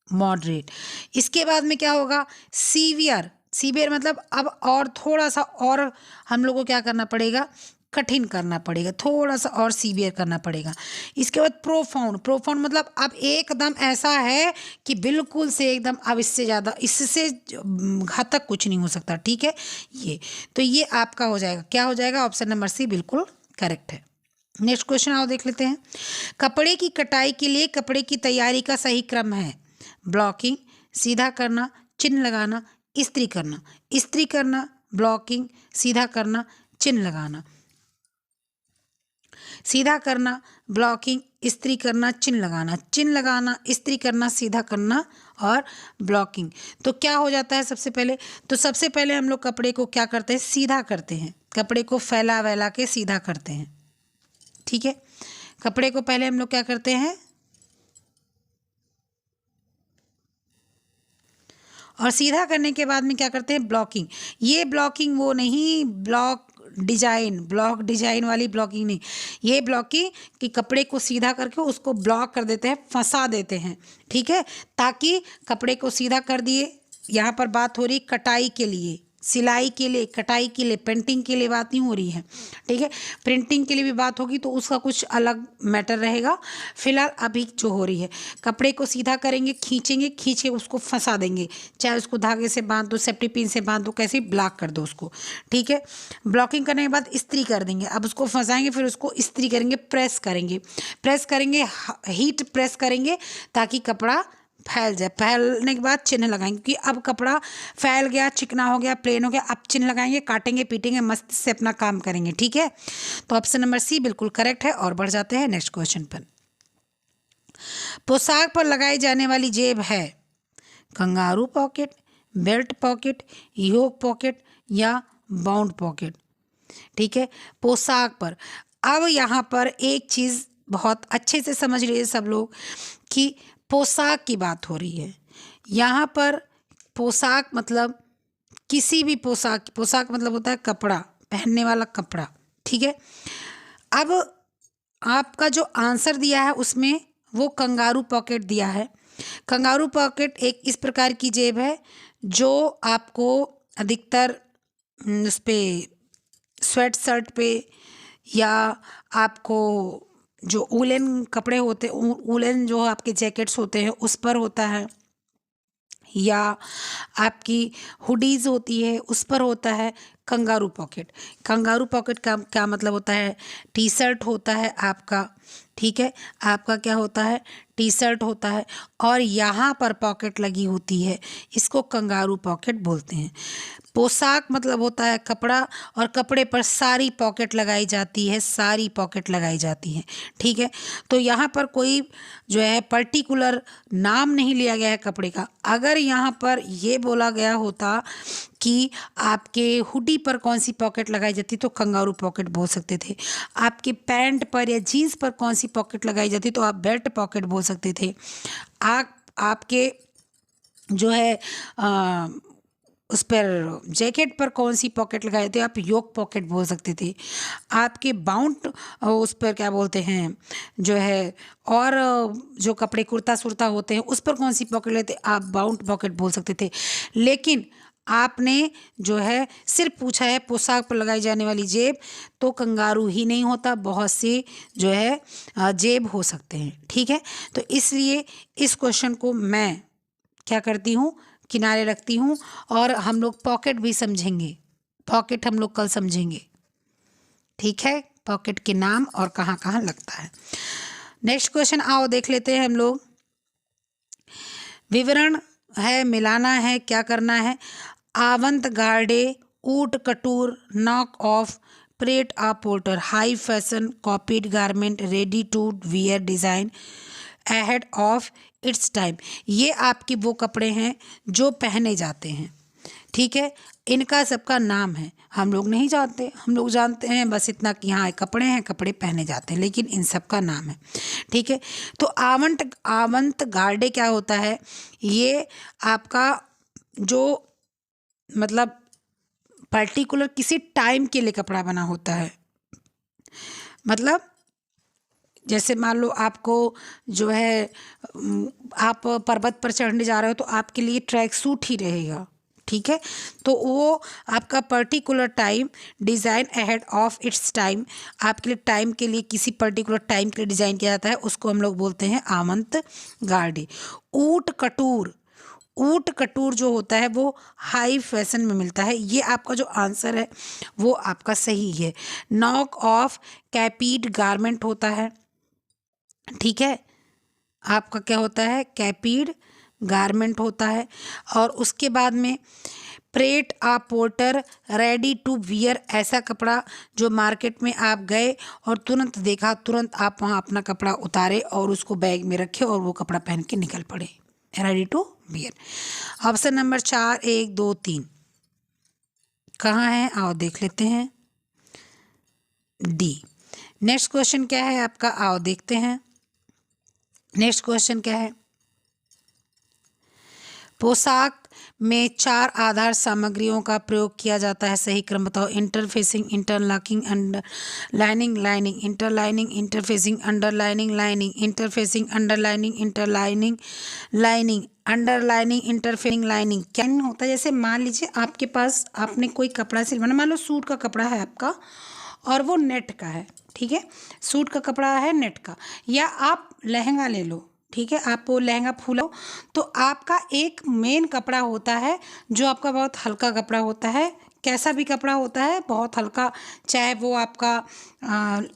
Speaker 1: मॉडरेट। इसके बाद में क्या होगा, सीवियर। सीवियर मतलब अब और थोड़ा सा और हम लोग को क्या करना पड़ेगा, कठिन करना पड़ेगा, थोड़ा सा और सीवियर करना पड़ेगा। इसके बाद प्रोफाउंड। प्रोफाउंड मतलब अब एकदम ऐसा है कि बिल्कुल से एकदम, अब इससे ज़्यादा, इससे घातक कुछ नहीं हो सकता। ठीक है, ये तो ये आपका हो जाएगा, क्या हो जाएगा, ऑप्शन नंबर सी बिल्कुल करेक्ट है। नेक्स्ट क्वेश्चन आओ देख लेते हैं। कपड़े की कटाई के लिए कपड़े की तैयारी का सही क्रम है, ब्लॉकिंग, सीधा करना, चिन्ह लगाना, इस्त्री करना। इस्त्री करना, ब्लॉकिंग, सीधा करना, चिन्ह लगाना। सीधा करना, ब्लॉकिंग, इस्त्री करना, चिन्ह लगाना। चिन्ह लगाना, इस्त्री करना, सीधा करना और ब्लॉकिंग। तो क्या हो जाता है, सबसे पहले तो सबसे पहले हम लोग कपड़े को क्या करते हैं, सीधा करते हैं। कपड़े को फैला वैला के सीधा करते हैं। ठीक है, कपड़े को पहले हम लोग क्या करते हैं, और सीधा करने के बाद में क्या करते हैं, ब्लॉकिंग। ये ब्लॉकिंग वो नहीं, ब्लॉक डिजाइन वाली ब्लॉकिंग नहीं, ये ब्लॉकिंग कि कपड़े को सीधा करके उसको ब्लॉक कर देते हैं, फंसा देते हैं। ठीक है, ताकि कपड़े को सीधा कर दिए। यहाँ पर बात हो रही कटाई के लिए, सिलाई के लिए, कटाई के लिए, पेंटिंग के लिए बात नहीं हो रही है। ठीक है, प्रिंटिंग के लिए भी बात होगी तो उसका कुछ अलग मैटर रहेगा। फिलहाल अभी जो हो रही है, कपड़े को सीधा करेंगे, खींचेंगे, खींच के उसको फंसा देंगे, चाहे उसको धागे से बांध दो, सेफ्टी पिन से बांध दो, कैसे ब्लॉक कर दो उसको। ठीक है, ब्लॉकिंग करने के बाद इस्त्री कर देंगे। अब उसको फंसाएंगे, फिर उसको इस्त्री करेंगे, प्रेस करेंगे, हीट प्रेस करेंगे ताकि कपड़ा फैल जाए। फैलने के बाद चिन्ह लगाएंगे, क्योंकि अब कपड़ा फैल गया, चिकना हो गया, प्लेन हो गया। अब चिन्ह लगाएंगे, काटेंगे, पीटेंगे, मस्त से अपना काम करेंगे। ठीक है, तो ऑप्शन नंबर सी बिल्कुल करेक्ट है। और बढ़ जाते हैं नेक्स्ट क्वेश्चन पर। पोशाक पर लगाई जाने वाली जेब है कंगारू पॉकेट, बेल्ट पॉकेट, योक पॉकेट या बाउंड पॉकेट। ठीक है, पोशाक पर। अब यहाँ पर एक चीज़ बहुत अच्छे से समझ लीजिए सब लोग कि पोशाक की बात हो रही है। यहाँ पर पोशाक मतलब किसी भी पोशाक, पोशाक मतलब होता है कपड़ा, पहनने वाला कपड़ा। ठीक है, अब आपका जो आंसर दिया है उसमें वो कंगारू पॉकेट दिया है। कंगारू पॉकेट एक इस प्रकार की जेब है जो आपको अधिकतर उस पर स्वेट शर्ट पे, या आपको जो वूलन कपड़े होते, वूलन जो आपके जैकेट्स होते हैं उस पर होता है, या आपकी हुडीज़ होती है उस पर होता है। Kangaroo pocket. कंगारू पॉकेट का क्या मतलब होता है? टी शर्ट होता है आपका, ठीक है, आपका क्या होता है? टी शर्ट होता है और यहाँ पर पॉकेट लगी होती है, इसको कंगारू पॉकेट बोलते हैं। पोशाक मतलब होता है कपड़ा, और कपड़े पर सारी पॉकेट लगाई जाती है, सारी पॉकेट लगाई जाती है, ठीक है। तो यहाँ पर कोई जो है पर्टिकुलर नाम नहीं लिया गया है कपड़े का। अगर यहाँ पर ये बोला गया होता कि आपके हुडी पर कौन सी पॉकेट लगाई जाती तो कंगारू पॉकेट बोल सकते थे, आपके पैंट पर या जीन्स पर कौन सी पॉकेट लगाई जाती तो आप बेल्ट पॉकेट बोल सकते थे। आपके जो है उस पर जैकेट पर कौन सी पॉकेट लगाए थे आप योक पॉकेट बोल सकते थे। आपके बाउंड उस पर क्या बोलते हैं जो है, और जो कपड़े कुर्ता सुरता होते हैं उस पर कौन सी पॉकेट लेते आप बाउंड पॉकेट बोल सकते थे। लेकिन आपने जो है सिर्फ पूछा है पोशाक पर लगाई जाने वाली जेब, तो कंगारू ही नहीं होता, बहुत सी जो है जेब हो सकते हैं, ठीक है। तो इसलिए इस क्वेश्चन को मैं क्या करती हूँ, किनारे रखती हूँ, और हम लोग पॉकेट भी समझेंगे। पॉकेट हम लोग कल समझेंगे, ठीक है, पॉकेट के नाम और कहाँ कहाँ लगता है। नेक्स्ट क्वेश्चन आओ देख लेते हैं हम लोग। विवरण है, मिलाना है, क्या करना है। Avant garde haute couture knock off pret a porter high fashion copied garment ready to wear design ahead of its time. ये आपके वो कपड़े हैं जो पहने जाते हैं, ठीक है। इनका सबका नाम है, हम लोग नहीं जानते, हम लोग जानते हैं बस इतना कि हाँ कपड़े हैं, कपड़े पहने जाते हैं, लेकिन इन सब का नाम है, ठीक है। तो आवंत गार्डे क्या होता है? ये आपका जो मतलब पर्टिकुलर किसी टाइम के लिए कपड़ा बना होता है। मतलब जैसे मान लो आपको जो है आप पर्वत पर चढ़ने जा रहे हो तो आपके लिए ट्रैक सूट ही रहेगा, ठीक है। तो वो आपका particular time design ahead of its time, आपके लिए टाइम के लिए किसी पर्टिकुलर टाइम के लिए डिज़ाइन किया जाता है, उसको हम लोग बोलते हैं आवंत गार्डे। ऊट कटूर जो होता है वो हाई फैशन में मिलता है। ये आपका जो आंसर है वो आपका सही है। नॉक ऑफ कैपीड गारमेंट होता है, ठीक है, आपका क्या होता है? कैपीड गारमेंट होता है। और उसके बाद में pret a porter ready to wear, ऐसा कपड़ा जो मार्केट में आप गए और तुरंत देखा, तुरंत आप वहाँ अपना कपड़ा उतारे और उसको बैग में रखे और वो कपड़ा पहन के निकल पड़े, ready to wear. Option number 4, 1, 2, 3 कहाँ है? आओ देख लेते हैं, डी। नेक्स्ट क्वेश्चन क्या है आपका? आओ देखते हैं। नेक्स्ट क्वेश्चन क्या है? पोशाक में 4 आधार सामग्रियों का प्रयोग किया जाता है, सही क्रम बताओ। Interfacing, interlocking, underlining, lining, interlining, interfacing, underlining, lining, interfacing, underlining, interlining, lining, underlining, interfacing, lining. क्या होता है? जैसे मान लीजिए आपके पास आपने कोई कपड़ा सिलवाना, मान लो सूट का कपड़ा है आपका और वो नेट का है, ठीक है, सूट का कपड़ा है नेट का, या आप लहंगा ले लो, ठीक है, आप वो लहंगा फूलो, तो आपका एक मेन कपड़ा होता है जो आपका बहुत हल्का कपड़ा होता है। कैसा भी कपड़ा होता है बहुत हल्का, चाहे वो आपका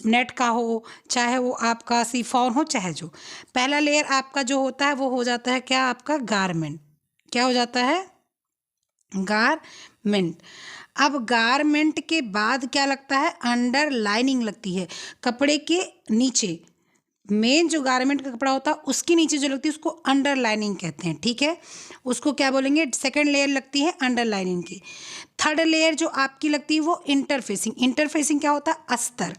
Speaker 1: नेट का हो, चाहे वो आपका शिफॉन हो, चाहे जो। पहला लेयर आपका जो होता है वो हो जाता है क्या? आपका गारमेंट। क्या हो जाता है? गारमेंट। अब गारमेंट के बाद क्या लगता है? अंडरलाइनिंग लगती है। कपड़े के नीचे मेन जो गारमेंट का कपड़ा होता है उसके नीचे जो लगती है उसको अंडरलाइनिंग कहते हैं, ठीक है। उसको क्या बोलेंगे? सेकंड लेयर लगती है अंडरलाइनिंग की। थर्ड लेयर जो आपकी लगती है वो इंटरफेसिंग। इंटरफेसिंग क्या होता है? अस्तर।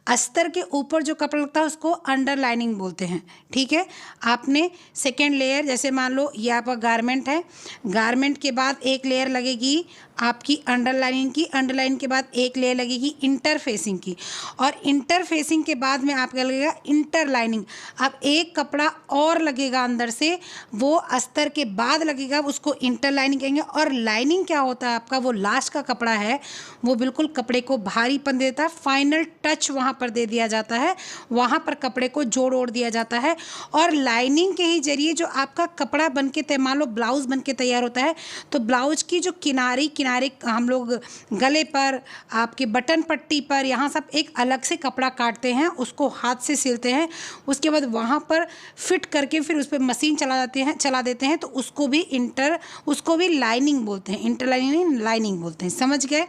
Speaker 1: अस्तर के ऊपर जो कपड़ा लगता है उसको अंडरलाइनिंग बोलते हैं, ठीक है। आपने सेकेंड लेयर, जैसे मान लो ये आपका गारमेंट है, गारमेंट के बाद एक लेयर लगेगी आपकी अंडरलाइनिंग की, अंडरलाइन के बाद एक लेयर लगेगी इंटरफेसिंग की, और इंटरफेसिंग के बाद में आपका लगेगा इंटरलाइनिंग। अब एक कपड़ा और लगेगा अंदर से, वो अस्तर के बाद लगेगा, उसको इंटरलाइनिंग कहेंगे। और लाइनिंग क्या होता है आपका? वो लास्ट का कपड़ा है, वो बिल्कुल कपड़े को भारीपन देता है, फाइनल टच वहाँ पर दे दिया जाता है, वहाँ पर कपड़े को जोड़ ओढ़ दिया जाता है। और लाइनिंग के ही जरिए जो आपका कपड़ा बन के मान लो ब्लाउज बन के तैयार होता है, तो ब्लाउज की जो किनारी किनारे हम लोग गले पर, आपके बटन पट्टी पर, यहाँ सब एक अलग से कपड़ा काटते हैं, उसको हाथ से सिलते हैं, उसके बाद वहाँ पर फिट करके फिर उस पर मशीन चला देते हैं, तो उसको भी लाइनिंग बोलते हैं, इंटर लाइनिंग बोलते हैं। समझ गए।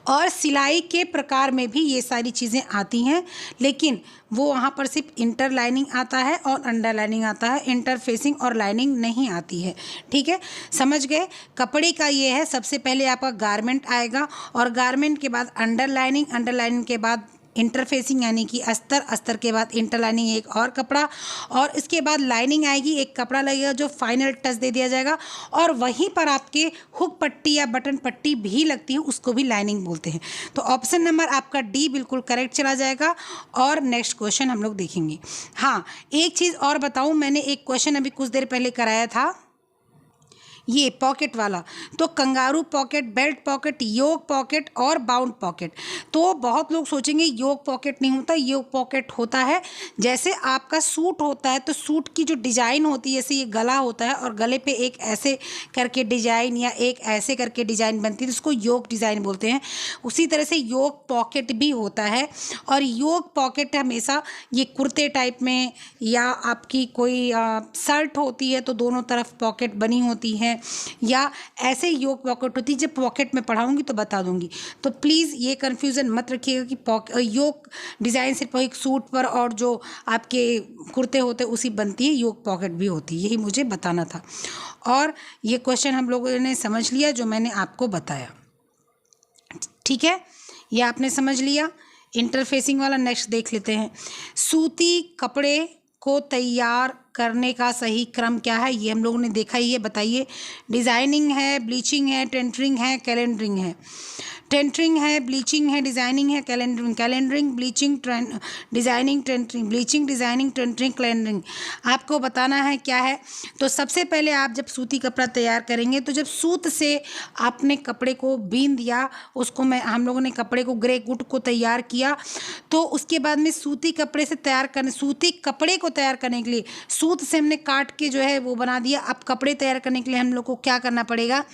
Speaker 1: और सिलाई के प्रकार में भी ये सारी चीज़ें आती हैं, लेकिन वो वहाँ पर सिर्फ इंटर लाइनिंग आता है और अंडर लाइनिंग आता है, इंटरफेसिंग और लाइनिंग नहीं आती है। ठीक है, समझ गए। कपड़े का ये है, सबसे पहले आपका गारमेंट आएगा और गारमेंट के बाद अंडर लाइनिंग के बाद इंटरफेसिंग यानी कि अस्तर के बाद इंटरलाइनिंग एक और कपड़ा, और इसके बाद लाइनिंग आएगी, एक कपड़ा लगेगा जो फाइनल टच दे दिया जाएगा, और वहीं पर आपके हुक पट्टी या बटन पट्टी भी लगती है, उसको भी लाइनिंग बोलते हैं। तो ऑप्शन नंबर आपका डी बिल्कुल करेक्ट चला जाएगा। और नेक्स्ट क्वेश्चन हम लोग देखेंगे। हाँ, एक चीज़ और बताऊँ, मैंने एक क्वेश्चन अभी कुछ देर पहले कराया था, ये पॉकेट वाला, तो कंगारू पॉकेट, बेल्ट पॉकेट, योक पॉकेट और बाउंड पॉकेट। तो बहुत लोग सोचेंगे योक पॉकेट नहीं होता, योक पॉकेट होता है। जैसे आपका सूट होता है तो सूट की जो डिज़ाइन होती है, जैसे ये गला होता है और गले पे एक ऐसे करके डिज़ाइन या एक ऐसे करके डिज़ाइन बनती है, तो उसको योक डिज़ाइन बोलते हैं। उसी तरह से योक पॉकेट भी होता है, और योक पॉकेट हमेशा ये कुर्ते टाइप में या आपकी कोई शर्ट होती है तो दोनों तरफ पॉकेट बनी होती है, या ऐसे योक पॉकेट होती है। जब पॉकेट में पढ़ाऊंगी तो बता दूंगी, तो प्लीज़ ये कन्फ्यूज़न मत रखिएगा कि योक डिज़ाइन सिर्फ एक सूट पर और जो आपके कुर्ते होते उसी बनती है, योक पॉकेट भी होती है, यही मुझे बताना था। और ये क्वेश्चन हम लोगों ने समझ लिया जो मैंने आपको बताया। ठीक है, ये आपने समझ लिया इंटरफेसिंग वाला। नेक्स्ट देख लेते हैं, सूती कपड़े को तैयार करने का सही क्रम क्या है, ये हम लोगों ने देखा ही है, बताइए। डिज़ाइनिंग है, ब्लीचिंग है, टेंटरिंग है, कैलेंडरिंग है। टेंटरिंग है, ब्लीचिंग है, डिज़ाइनिंग है, calendering, bleaching, designing, tentering, bleaching, designing, tentering, calendering. आपको बताना है क्या है। तो सबसे पहले आप जब सूती कपड़ा तैयार करेंगे, तो जब सूत से आपने कपड़े को बीन दिया, उसको हम लोगों ने कपड़े को ग्रे गुट को तैयार किया, तो उसके बाद में सूती कपड़े को तैयार करने के लिए सूत से हमने काट के जो है वो बना दिया। अब कपड़े तैयार करने के लिए हम लोग को क्या करना पड़ेगा,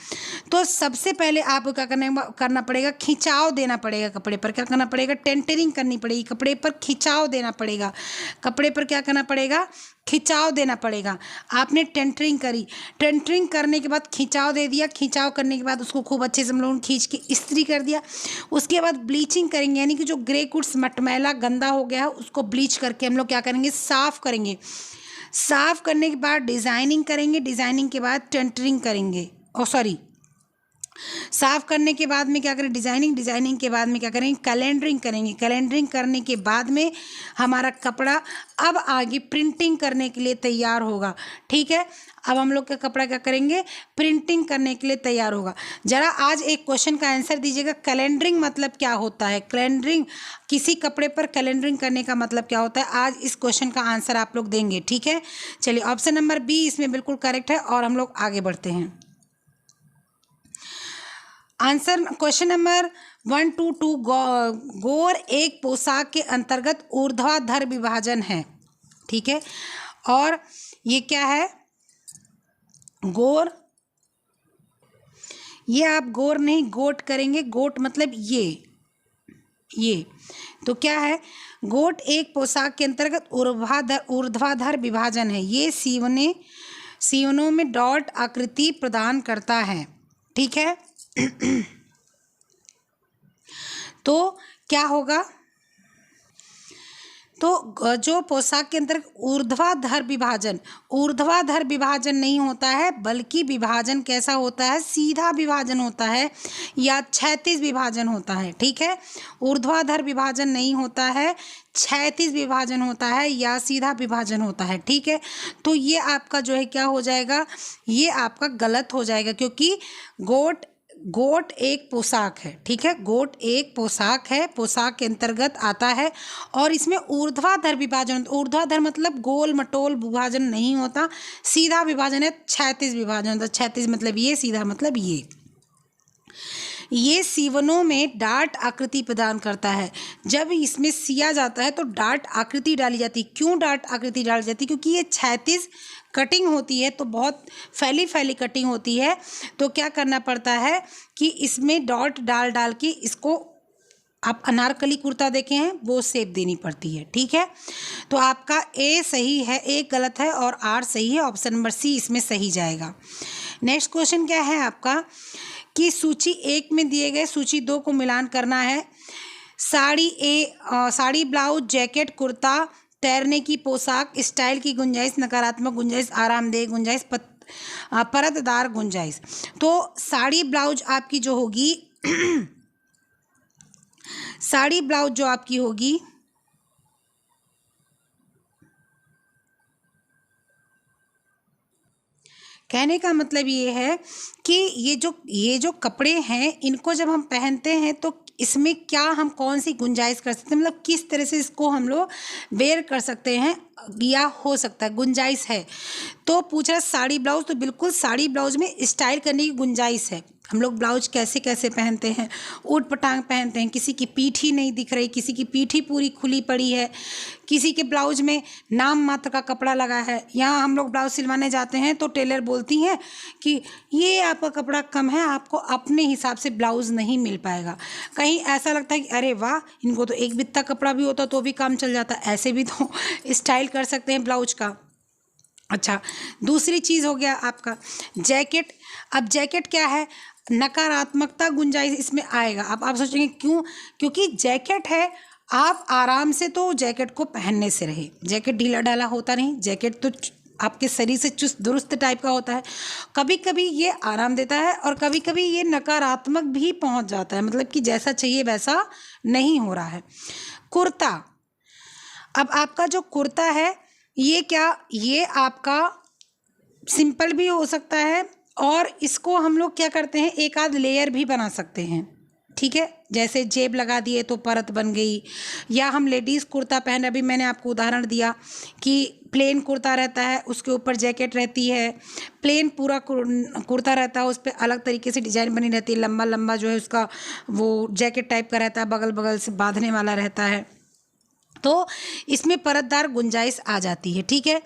Speaker 1: तो सबसे पहले आपको क्या करना पड़ेगा, खिंचाव देना पड़ेगा कपड़े पर। क्या करना पड़ेगा, टेंटरिंग करनी पड़ेगी, कपड़े पर खिंचाव देना पड़ेगा। कपड़े पर क्या करना पड़ेगा, खिंचाव देना पड़ेगा। आपने टेंटरिंग करी, टेंटरिंग करने के बाद खिंचाव दे दिया, खिंचाव करने के बाद उसको खूब अच्छे से हम लोगों ने खींच के इस्त्री कर दिया। उसके बाद ब्लीचिंग करेंगे, यानी कि जो ग्रे गुड्स मटमैला गंदा हो गया है उसको ब्लीच करके हम लोग क्या करेंगे, साफ़ करेंगे। साफ़ करने के बाद डिज़ाइनिंग करेंगे, डिज़ाइनिंग के बाद टेंटरिंग करेंगे, साफ़ करने के बाद में क्या करें, डिज़ाइनिंग के बाद में क्या करेंगे, कैलेंडरिंग करेंगे। कैलेंडरिंग करने के बाद में हमारा कपड़ा अब आगे प्रिंटिंग करने के लिए तैयार होगा। ठीक है, अब हम लोग का कपड़ा क्या करेंगे, प्रिंटिंग करने के लिए तैयार होगा। ज़रा आज एक क्वेश्चन का आंसर दीजिएगा, कैलेंडरिंग मतलब क्या होता है। कैलेंडरिंग, किसी कपड़े पर कैलेंडरिंग करने का मतलब क्या होता है, आज इस क्वेश्चन का आंसर आप लोग देंगे। ठीक है, चलिए ऑप्शन नंबर बी इसमें बिल्कुल करेक्ट है, और हम लोग आगे बढ़ते हैं। आंसर क्वेश्चन नंबर 122, गौर एक पोशाक के अंतर्गत ऊर्ध्वाधर विभाजन है। ठीक है, और ये क्या है, गौर, ये आप गौर नहीं गोट करेंगे, गोट मतलब ये तो क्या है, गोट एक पोशाक के अंतर्गत ऊर्ध्वाधर विभाजन है। ये सीवनों में डॉट आकृति प्रदान करता है। ठीक है, तो क्या होगा, तो जो पोशाक के अंदर ऊर्ध्वाधर विभाजन नहीं होता है, बल्कि विभाजन कैसा होता है, सीधा विभाजन होता है या क्षैतिज विभाजन होता है। ठीक है, ऊर्ध्वाधर विभाजन नहीं होता है, क्षैतिज विभाजन होता है या सीधा विभाजन होता है। ठीक है, तो ये आपका जो है क्या हो जाएगा, ये आपका गलत हो जाएगा, क्योंकि गोट एक पोशाक है। ठीक है, गोट एक पोशाक है, पोशाक के अंतर्गत आता है, और इसमें ऊर्ध्वाधर विभाजन, ऊर्ध्वाधर मतलब गोल मटोल विभाजन नहीं होता, सीधा विभाजन है, क्षैतिज विभाजन होता है। क्षैतिज मतलब ये, सीधा मतलब ये। ये सीवनों में डार्ट आकृति प्रदान करता है। जब इसमें सिया जाता है तो डार्ट आकृति डाली जाती है। क्यों डार्ट आकृति डाली जाती है? क्योंकि ये क्षैतिज कटिंग होती है तो बहुत फैली फैली कटिंग होती है, तो क्या करना पड़ता है कि इसमें डॉट डाल डाल के इसको, आप अनारकली कुर्ता देखे हैं, वो शेप देनी पड़ती है। ठीक है, तो आपका ए सही है, ए गलत है और आर सही है। ऑप्शन नंबर सी इसमें सही जाएगा। नेक्स्ट क्वेश्चन क्या है आपका कि सूची 1 में दिए गए सूची 2 को मिलान करना है। साड़ी, ब्लाउज, जैकेट, कुर्ता, तैरने की पोशाक, स्टाइल की गुंजाइश, नकारात्मक गुंजाइश, आरामदेह गुंजाइश, परतदार गुंजाइश। तो साड़ी ब्लाउज आपकी जो होगी साड़ी ब्लाउज जो आपकी होगी कहने का मतलब ये है कि ये जो कपड़े हैं इनको जब हम पहनते हैं तो इसमें क्या हम कौन सी गुंजाइश कर सकते हैं, मतलब किस तरह से इसको हम लोग वेयर कर सकते हैं या हो सकता है गुंजाइश है। तो पूछ रहा साड़ी ब्लाउज, तो बिल्कुल साड़ी ब्लाउज में स्टाइल करने की गुंजाइश है। हम लोग ब्लाउज कैसे कैसे पहनते हैं, ऊट पटांग पहनते हैं, किसी की पीठ ही नहीं दिख रही, किसी की पीठ ही पूरी खुली पड़ी है, किसी के ब्लाउज में नाम मात्र का कपड़ा लगा है। यहाँ हम लोग ब्लाउज सिलवाने जाते हैं तो टेलर बोलती हैं कि ये आपका कपड़ा कम है, आपको अपने हिसाब से ब्लाउज नहीं मिल पाएगा। कहीं ऐसा लगता है कि अरे वाह, इनको तो एक बित्ता कपड़ा भी होता तो भी काम चल जाता। ऐसे भी तो स्टाइल कर सकते हैं ब्लाउज का। अच्छा, दूसरी चीज़ हो गया आपका जैकेट। अब जैकेट क्या है, नकारात्मकता गुंजाइश इसमें आएगा। अब आप सोचेंगे क्यों? क्योंकि जैकेट है, आप आराम से तो जैकेट को पहनने से रहे। जैकेट ढीला ढाला होता नहीं, जैकेट तो आपके शरीर से चुस्त दुरुस्त टाइप का होता है। कभी कभी ये आराम देता है और कभी कभी ये नकारात्मक भी पहुंच जाता है, मतलब कि जैसा चाहिए वैसा नहीं हो रहा है। कुर्ता, अब आपका जो कुर्ता है ये क्या, ये आपका सिंपल भी हो सकता है और इसको हम लोग क्या करते हैं, एक आध लेयर भी बना सकते हैं। ठीक है, जैसे जेब लगा दिए तो परत बन गई, या हम लेडीज़ कुर्ता पहन, अभी मैंने आपको उदाहरण दिया कि प्लेन कुर्ता रहता है, उसके ऊपर जैकेट रहती है, प्लेन पूरा कुर्ता रहता है, उस पर अलग तरीके से डिजाइन बनी रहती है, लंबा लंबा जो है उसका वो जैकेट टाइप का रहता है, बगल बगल से बांधने वाला रहता है, तो इसमें परतदार गुंजाइश आ जाती है। ठीक है,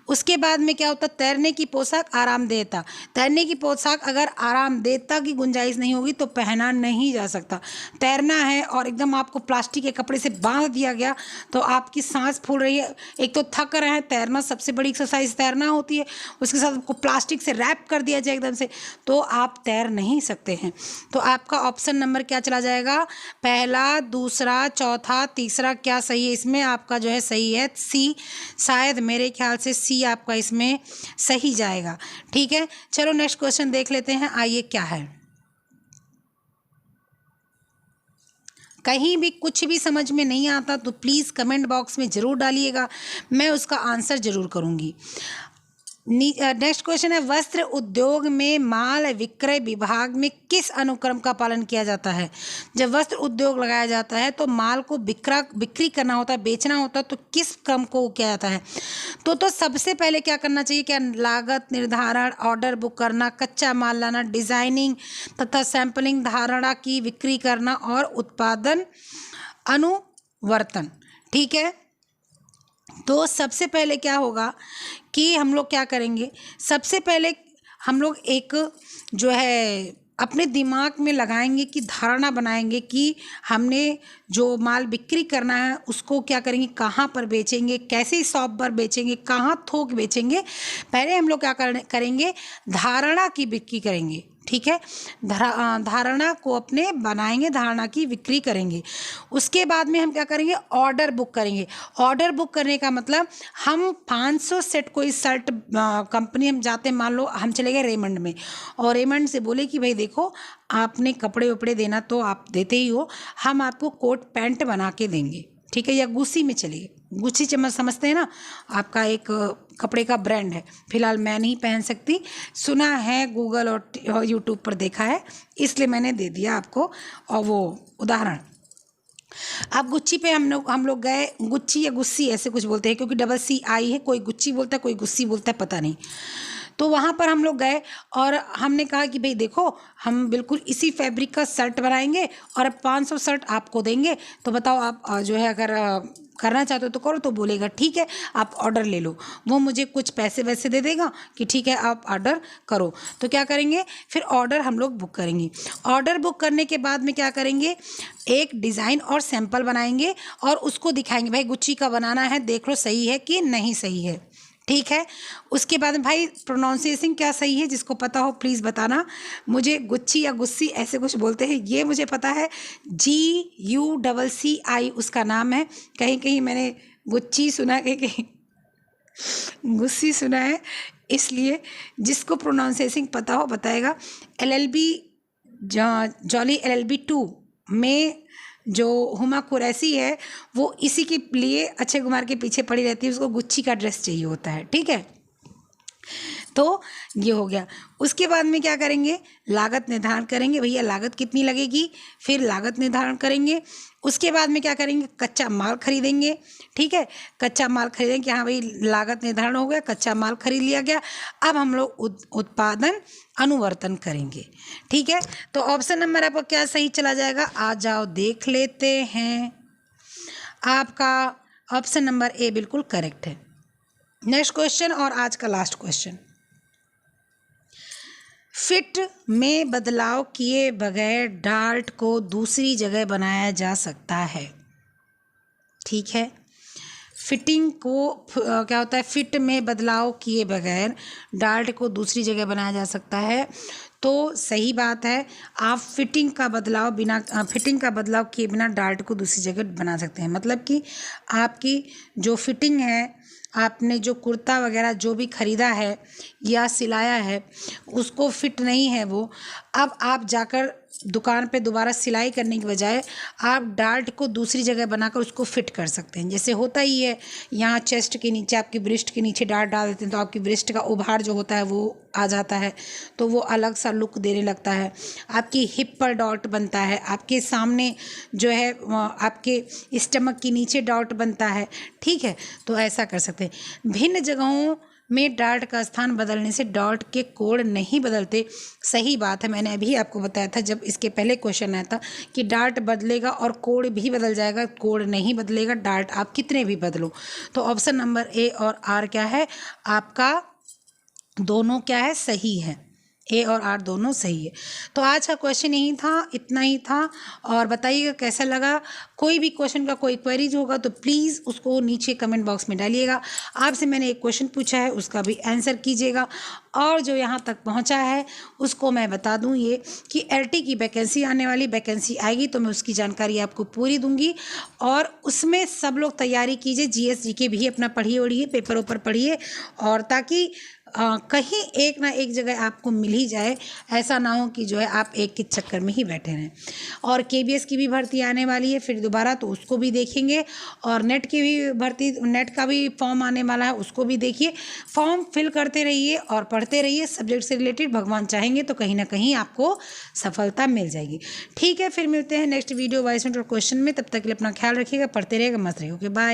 Speaker 1: उसके बाद में क्या होता है, तैरने की पोशाक आरामदेहता। तैरने की पोशाक अगर आरामदेहता की गुंजाइश नहीं होगी तो पहना नहीं जा सकता। तैरना है और एकदम आपको प्लास्टिक के कपड़े से बांध दिया गया तो आपकी सांस फूल रही है, एक तो थक रहे हैं, तैरना सबसे बड़ी एक्सरसाइज तैरना होती है, उसके साथ आपको प्लास्टिक से रैप कर दिया जाए एकदम से, तो आप तैर नहीं सकते हैं। तो आपका ऑप्शन नंबर क्या चला जाएगा, पहला, दूसरा, चौथा, तीसरा क्या सही है? इसमें आपका जो है सही है सी, शायद मेरे ख्याल से सी आपका इसमें सही जाएगा। ठीक है, चलो नेक्स्ट क्वेश्चन देख लेते हैं। आइए क्या है, कहीं भी कुछ भी समझ में नहीं आता तो प्लीज़ कमेंट बॉक्स में ज़रूर डालिएगा, मैं उसका आंसर ज़रूर करूँगी। नेक्स्ट क्वेश्चन है, वस्त्र उद्योग में माल विक्रय विभाग में किस अनुक्रम का पालन किया जाता है? जब वस्त्र उद्योग लगाया जाता है तो माल को बिक्री करना होता है, बेचना होता है, तो किस क्रम को किया जाता है? तो सबसे पहले क्या करना चाहिए, क्या लागत निर्धारण, ऑर्डर बुक करना, कच्चा माल लाना, डिजाइनिंग तथा सैंपलिंग, धारणा की बिक्री करना और उत्पादन अनुवर्तन। ठीक है, तो सबसे पहले क्या होगा कि हम लोग क्या करेंगे, सबसे पहले हम लोग एक जो है अपने दिमाग में लगाएंगे कि धारणा बनाएंगे कि हमने जो माल बिक्री करना है उसको क्या करेंगे, कहाँ पर बेचेंगे, कैसे शॉप पर बेचेंगे, कहाँ थोक बेचेंगे। पहले हम लोग क्या करेंगे, धारणा की बिक्री करेंगे। ठीक है, धारणा को अपने बनाएंगे, धारणा की बिक्री करेंगे। उसके बाद में हम क्या करेंगे, ऑर्डर बुक करेंगे। ऑर्डर बुक करने का मतलब हम 500 सेट कोई शर्ट कंपनी हम जाते, मान लो हम चले गए रेमंड में और रेमंड से बोले कि भाई देखो आपने कपड़े वपड़े देना तो आप देते ही हो, हम आपको कोट पैंट बना के देंगे। ठीक है, या गुस्सी में चलिए, गुस्सी समझते हैं ना, आपका एक कपड़े का ब्रांड है, फिलहाल मैं नहीं पहन सकती, सुना है, गूगल और यूट्यूब पर देखा है, इसलिए मैंने दे दिया आपको और वो उदाहरण। अब गुच्ची पे हम लोग गए, गुच्ची या गुस्सी ऐसे कुछ बोलते हैं क्योंकि डबल सी आई है, कोई गुच्ची बोलता है कोई गुस्सी बोलता है, पता नहीं। तो वहाँ पर हम लोग गए और हमने कहा कि भाई देखो, हम बिल्कुल इसी फैब्रिक का शर्ट बनाएंगे और अब 500 शर्ट आपको देंगे, तो बताओ आप जो है अगर करना चाहते हो तो करो। तो बोलेगा ठीक है, आप ऑर्डर ले लो। वो मुझे कुछ पैसे वैसे दे देगा कि ठीक है आप ऑर्डर करो। तो क्या करेंगे, फिर ऑर्डर हम लोग बुक करेंगे। ऑर्डर बुक करने के बाद में क्या करेंगे, एक डिज़ाइन और सैंपल बनाएंगे और उसको दिखाएंगे, भाई गुच्ची का बनाना है, देख लो सही है कि नहीं सही है। ठीक है। उसके बाद में भाई प्रोनाउंसिएशन क्या सही है, जिसको पता हो प्लीज़ बताना मुझे। गुच्ची या गुस्सी ऐसे कुछ बोलते हैं, ये मुझे पता है, GUCCI उसका नाम है। कहीं कहीं मैंने गुच्ची सुना है, कहीं गुस्सी सुना है, इसलिए जिसको प्रोनाउंसिएशन पता हो बताएगा। LLB जॉली LLB 2 में जो हुमा कुरैशी है, वो इसी के लिए अक्षय कुमार के पीछे पड़ी रहती है, उसको गुच्ची का ड्रेस चाहिए होता है। ठीक है, तो ये हो गया। उसके बाद में क्या करेंगे, लागत निर्धारण करेंगे, भैया लागत कितनी लगेगी, फिर लागत निर्धारण करेंगे। उसके बाद में क्या करेंगे, कच्चा माल खरीदेंगे। ठीक है, कच्चा माल खरीदेंगे कि हाँ भाई लागत निर्धारण हो गया, कच्चा माल खरीद लिया गया। अब हम लोग उत्पादन अनुवर्तन करेंगे। ठीक है, तो ऑप्शन नंबर आपका क्या सही चला जाएगा, आ जाओ देख लेते हैं। आपका ऑप्शन नंबर ए बिल्कुल करेक्ट है। नेक्स्ट क्वेश्चन और आज का लास्ट क्वेश्चन, फिट में बदलाव किए बगैर डार्ट को दूसरी जगह बनाया जा सकता है। ठीक है, फिटिंग को क्या होता है, फिट में बदलाव किए बगैर डार्ट को दूसरी जगह बनाया जा सकता है। तो सही बात है, आप फिटिंग का बदलाव किए बिना डार्ट को दूसरी जगह बना सकते हैं। मतलब कि आपकी जो फिटिंग है, आपने जो कुर्ता वगैरह जो भी ख़रीदा है या सिलाया है, उसको फिट नहीं है वो, अब आप जाकर दुकान पे दोबारा सिलाई करने की बजाय आप डार्ट को दूसरी जगह बनाकर उसको फिट कर सकते हैं। जैसे होता ही है, यहाँ चेस्ट के नीचे, आपकी ब्रिस्ट के नीचे डार्ट डाल देते हैं, तो आपकी ब्रिस्ट का उभार जो होता है वो आ जाता है, तो वो अलग सा लुक देने लगता है। आपकी हिप पर डॉट बनता है, आपके सामने जो है आपके स्टमक के नीचे डॉट बनता है। ठीक है, तो ऐसा कर सकते हैं। भिन्न जगहों में डार्ट का स्थान बदलने से डॉट के कोण नहीं बदलते। सही बात है, मैंने अभी आपको बताया था जब इसके पहले क्वेश्चन आया था कि डार्ट बदलेगा और कोण भी बदल जाएगा, कोण नहीं बदलेगा, डार्ट आप कितने भी बदलो। तो ऑप्शन नंबर ए और आर क्या है आपका, दोनों क्या है, सही है। ए और आर दोनों सही है। तो आज का क्वेश्चन यही था, इतना ही था। और बताइएगा कैसा लगा। कोई भी क्वेश्चन का कोई क्वेरीज होगा तो प्लीज़ उसको नीचे कमेंट बॉक्स में डालिएगा। आपसे मैंने एक क्वेश्चन पूछा है, उसका भी आंसर कीजिएगा। और जो यहाँ तक पहुँचा है उसको मैं बता दूँ ये कि LT की वैकेंसी आने वाली, वैकेंसी आएगी तो मैं उसकी जानकारी आपको पूरी दूँगी। और उसमें सब लोग तैयारी कीजिए, GS GK भी अपना पढ़िए ओढ़िए, पेपर ऊपर पढ़िए, और ताकि कहीं एक ना एक जगह आपको मिल ही जाए। ऐसा ना हो कि जो है आप एक के चक्कर में ही बैठे रहें। और KBS की भी भर्ती आने वाली है फिर दोबारा, तो उसको भी देखेंगे। और नेट की भी भर्ती, नेट का भी फॉर्म आने वाला है, उसको भी देखिए। फॉर्म फिल करते रहिए और पढ़ते रहिए सब्जेक्ट से रिलेटेड। भगवान चाहेंगे तो कहीं ना कहीं आपको सफलता मिल जाएगी। ठीक है, फिर मिलते हैं नेक्स्ट वीडियो वाइस और क्वेश्चन में। तब तक के लिए अपना ख्याल रखिएगा, पढ़ते रहिएगा, मस्त रहिएगा। Okay, bye.